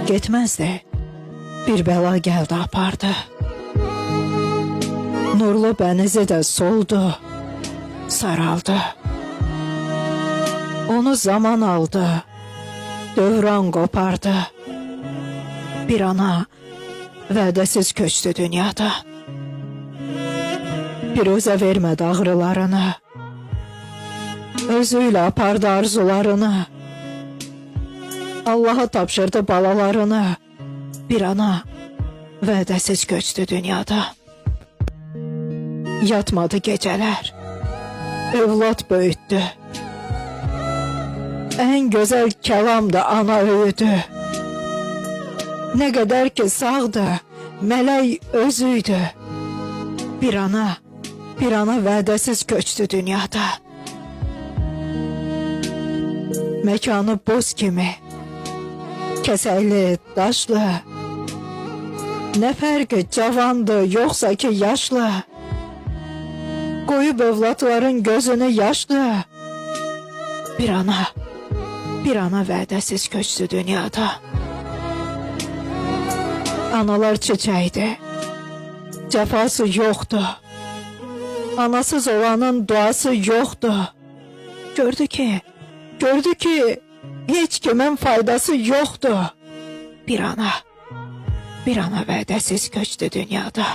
getmezdi. Bir bela geldi apardı. Nurlu benizi de soldu, saraldı. Onu zaman aldı, dövran kopardı. Bir ana vədəsiz köçtü dünyada. Firuzə vermədi ağrılarını, özüyle apardı arzularını. Allah'a tapşırdı balalarını. Bir ana vədəsiz köçtü dünyada. Yatmadı geceler, evlat böyüttü. En güzel kelam da ana öğüdü. Ne kadar ki sağdı, mələk özüydü. Bir ana vədəsiz köçtü dünyada. Mekanı boz kimi, keseli, daşlı. Ne farkı cavandı yoksa ki yaşlı. Koyup evlatların gözünü yaşlı. Bir ana vədəsiz köçtü dünyada. Analar çiçeğiydi, cefası yoktu. Anasız olanın duası yoktu. Gördü ki hiç kimin faydası yoktu. Bir ana vədəsiz köçtü dünyada.